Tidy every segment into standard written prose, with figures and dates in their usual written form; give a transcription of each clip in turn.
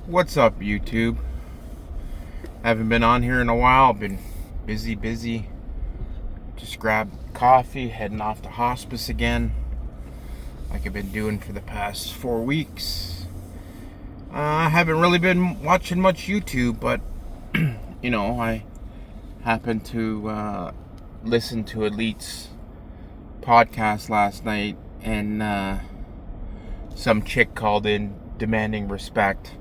What's up, YouTube? Haven't been on here in a while. Been busy. Just grabbed coffee, heading off to hospice again, like I've been doing for the past 4 weeks. I haven't really been watching much YouTube, but I happened to listen to Elite's podcast last night, and some chick called in demanding respect.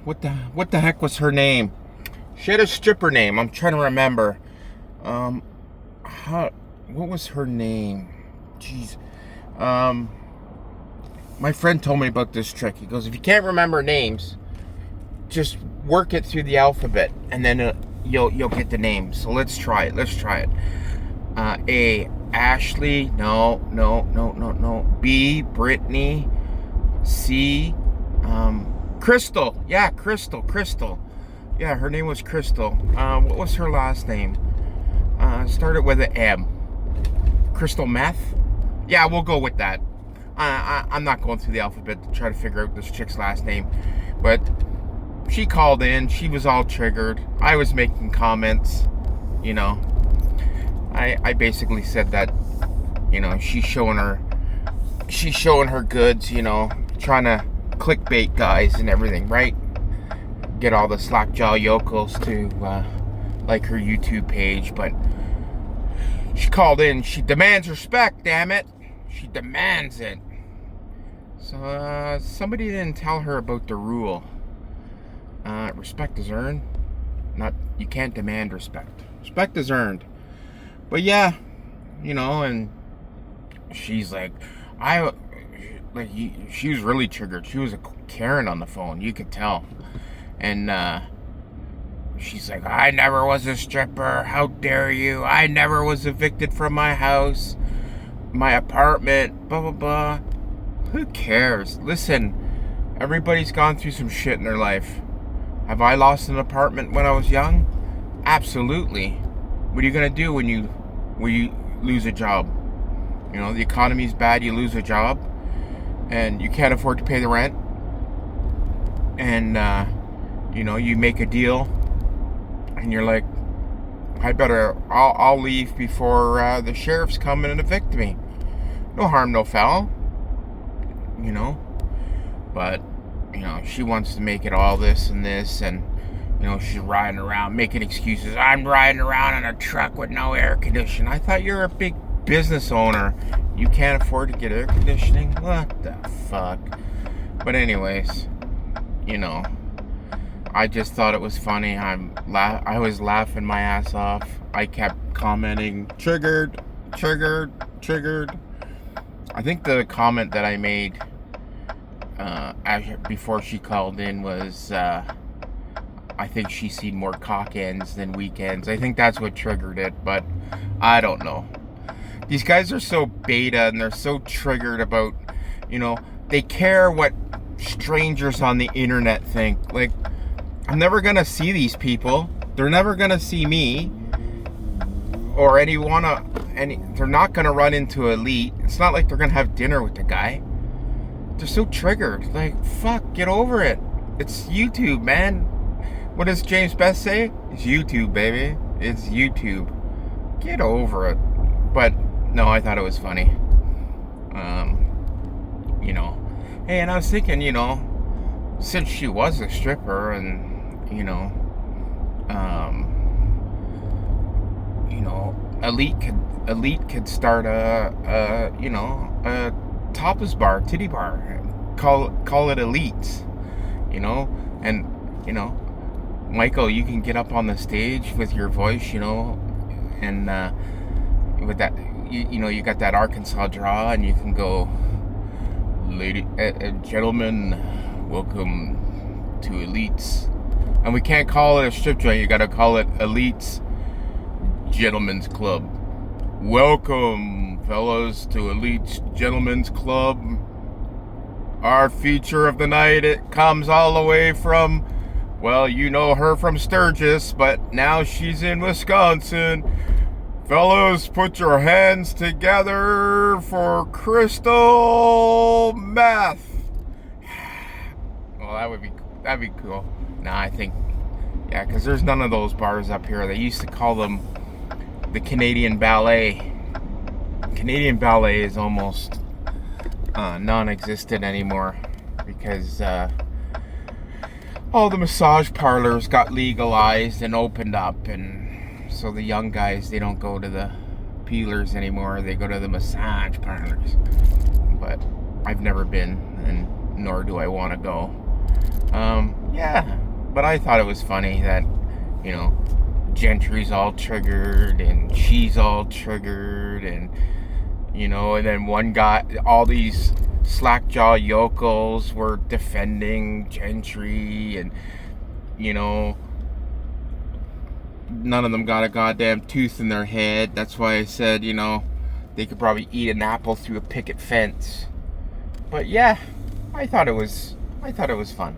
What the heck was her name? She had a stripper name. I'm trying to remember. What was her name? Jeez. My friend told me about this trick. He goes, if you can't remember names, just work it through the alphabet, and then you'll get the name. So let's try it. A, Ashley. No. B, Brittany. C, Crystal. Yeah, Crystal. Yeah, her name was Crystal. What was her last name? Started with an M. Crystal Meth? Yeah, we'll go with that. I'm not going through the alphabet to try to figure out this chick's last name. But she called in. She was all triggered. I was making comments. I basically said that, she's showing her goods, trying to clickbait guys and everything, right? Get all the slackjaw yokels to like her YouTube page, but she called in. She demands respect, damn it. She demands it. So somebody didn't tell her about the rule. Respect is earned. You can't demand respect. Respect is earned. But yeah, and she's like, she was really triggered. She was a Karen on the phone. You could tell. And she's like, I never was a stripper. How dare you? I never was evicted from my house, my apartment, blah, blah, blah. Who cares? Listen, everybody's gone through some shit in their life. Have I lost an apartment when I was young? Absolutely. What are you going to do when you lose a job? The economy's bad, you lose a job, and you can't afford to pay the rent, and you make a deal, and you're like, I'll leave before the sheriff's come and evict me. No harm, no foul. But she wants to make it all this and this, and she's riding around making excuses. I'm riding around in a truck with no air conditioning. I thought you're a big business owner. You can't afford to get air conditioning? What the fuck? But anyways, I just thought it was funny. I was laughing my ass off. I kept commenting, triggered. I think the comment that I made before she called in was, I think she's seen more cock ends than weekends. I think that's what triggered it, but I don't know. These guys are so beta, and they're so triggered about, they care what strangers on the internet think. Like, I'm never gonna see these people. They're never gonna see me, or they're not gonna run into Elite. It's not like they're gonna have dinner with the guy. They're so triggered. Like, fuck, get over it. It's YouTube, man. What does James Best say? It's YouTube, baby. It's YouTube. Get over it. But no, I thought it was funny. Hey, and I was thinking, since she was a stripper, and Elite could start a topless bar, titty bar. Call it Elite, and Michael, you can get up on the stage with your voice, and with that, you got that Arkansas draw, and you can go, lady, gentlemen, welcome to Elite's. And we can't call it a strip joint. You gotta call it Elite's Gentlemen's Club. Welcome, fellas, to Elite's Gentlemen's Club. Our feature of the night, it comes all the way from, well, you know her from Sturgis, but now she's in Wisconsin. Fellas, put your hands together for Crystal Meth. Well, that'd be cool. Nah, I think, yeah, because there's none of those bars up here. They used to call them the Canadian Ballet. Canadian Ballet is almost non-existent anymore because all the massage parlors got legalized and opened up, and so the young guys, they don't go to the peelers anymore. They go to the massage parlors. But I've never been, and nor do I want to go. Yeah, but I thought it was funny that, you know, Gentry's all triggered and she's all triggered, and you know, and then one guy, all these slackjaw yokels were defending Gentry, and you know, none of them got a goddamn tooth in their head. That's why I said, you know, they could probably eat an apple through a picket fence. But yeah, I thought it was fun.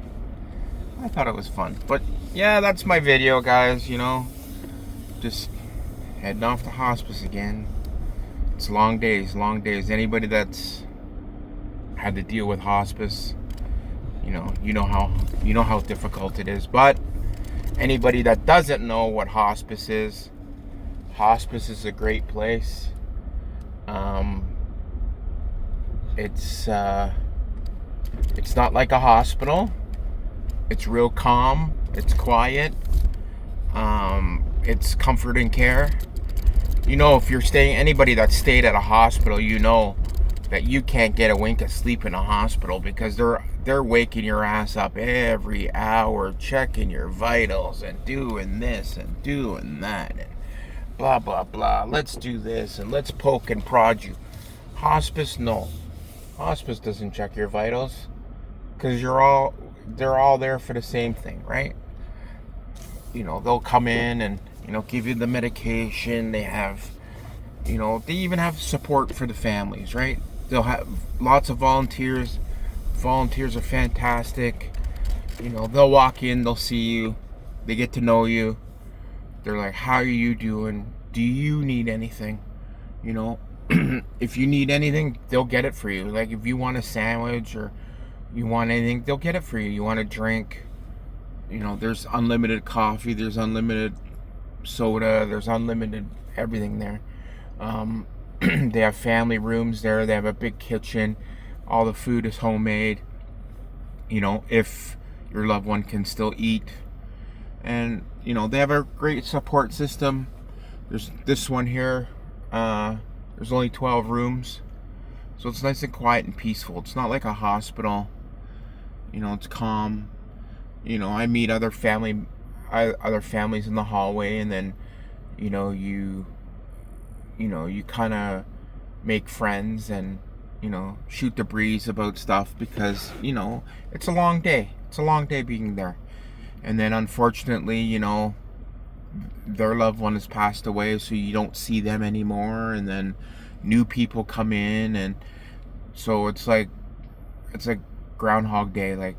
I thought it was fun. But yeah, that's my video, guys. You know, just heading off to hospice again. It's long days, long days. Anybody that's had to deal with hospice, you know how difficult it is. But anybody that doesn't know what hospice is a great place. It's not like a hospital. It's real calm. It's quiet. It's comfort and care. You know, if you're staying, anybody that stayed at a hospital, you know that you can't get a wink of sleep in a hospital because they're waking your ass up every hour, checking your vitals and doing this and doing that and blah blah blah. Let's do this and let's poke and prod you. Hospice, no. Hospice doesn't check your vitals because they're all there for the same thing, right? You know, they'll come in and, you know, give you the medication. They have, you know, they even have support for the families, right? They'll have lots of volunteers. Volunteers are fantastic. You know, they'll walk in, they'll see you, they get to know you. They're like, how are you doing? Do you need anything? You know, if you need anything, they'll get it for you. Like if you want a sandwich or you want anything, they'll get it for you. You want a drink, you know, there's unlimited coffee, there's unlimited soda, there's unlimited everything there. They have family rooms there. They have a big kitchen. All the food is homemade, you know, if your loved one can still eat. And, you know, they have a great support system. There's this one here. There's only 12 rooms. So it's nice and quiet and peaceful. It's not like a hospital. You know, it's calm. You know, I meet other families in the hallway, and then, you know, you kind of make friends and, you know, shoot the breeze about stuff because, you know, it's a long day. It's a long day being there. And then unfortunately, you know, their loved one has passed away, so you don't see them anymore, and then new people come in, and so it's like Groundhog Day. Like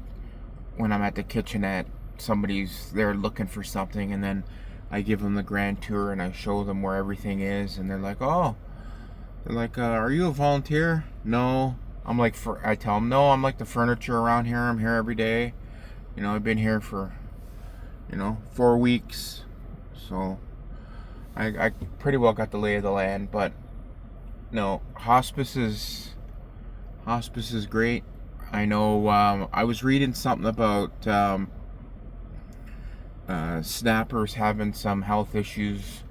when I'm at the kitchenette, somebody's there looking for something, and then I give them the grand tour and I show them where everything is, and they're like, oh, are you a volunteer? No. I'm like, I tell them, no, I'm like the furniture around here. I'm here every day. You know, I've been here for, you know, 4 weeks. So I pretty well got the lay of the land. But no, hospice is great. I know, I was reading something about Snappers having some health issues.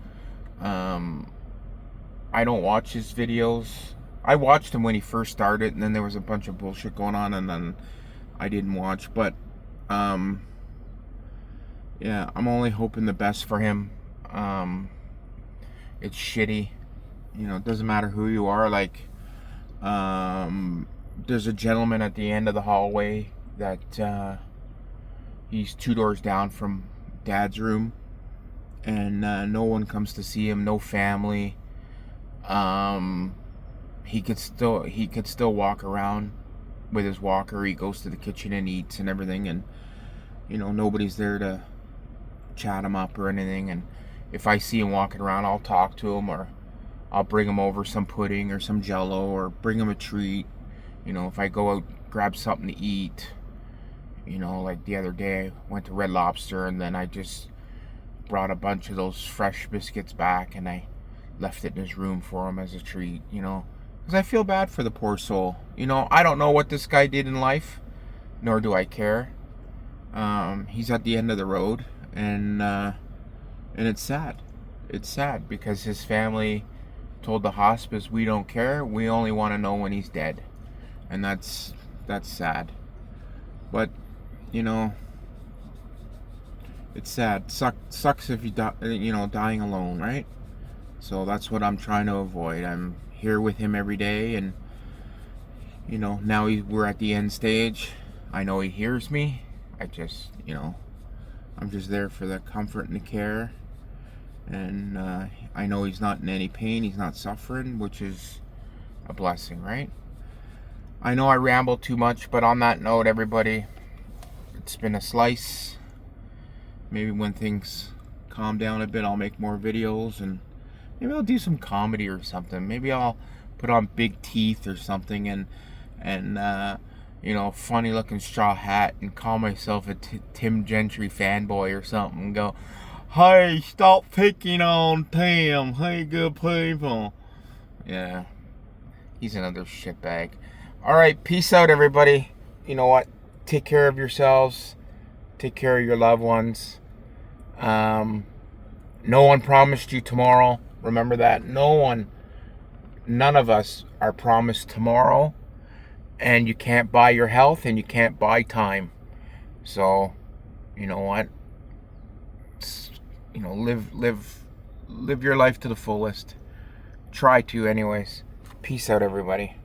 I don't watch his videos. I watched him when he first started, and then there was a bunch of bullshit going on, and then I didn't watch. But yeah, I'm only hoping the best for him. It's shitty, you know. It doesn't matter who you are. Like, there's a gentleman at the end of the hallway that he's 2 doors down from Dad's room, and no one comes to see him. No family. He could still walk around with his walker. He goes to the kitchen and eats and everything, and you know, nobody's there to chat him up or anything. And if I see him walking around, I'll talk to him, or I'll bring him over some pudding or some jello, or bring him a treat. You know, if I go out, grab something to eat, You know, like the other day, I went to Red Lobster, and then I just brought a bunch of those fresh biscuits back, and I left it in his room for him as a treat, you know, because I feel bad for the poor soul. You know, I don't know what this guy did in life, nor do I care. He's at the end of the road, and it's sad. It's sad because his family told the hospice, "We don't care. We only want to know when he's dead," and that's sad. But you know, it's sad. Sucks if you die, you know, dying alone, right? So that's what I'm trying to avoid. I'm here with him every day, and you know, now we're at the end stage. I know he hears me. I just, you know, I'm just there for the comfort and the care. And I know he's not in any pain. He's not suffering, which is a blessing, right? I know I ramble too much, but on that note, everybody, it's been a slice. Maybe when things calm down a bit, I'll make more videos, and maybe I'll do some comedy or something. Maybe I'll put on big teeth or something, and you know, funny looking straw hat, and call myself a Tim Gentry fanboy or something, and go, "Hey, stop picking on Tim. Hey, good people." Yeah, he's another shitbag. All right, peace out, everybody. You know what? Take care of yourselves. Take care of your loved ones. No one promised you tomorrow. Remember that. None of us are promised tomorrow. And you can't buy your health, and you can't buy time. So, you know what? You know, live your life to the fullest. Try to, anyways. Peace out, everybody.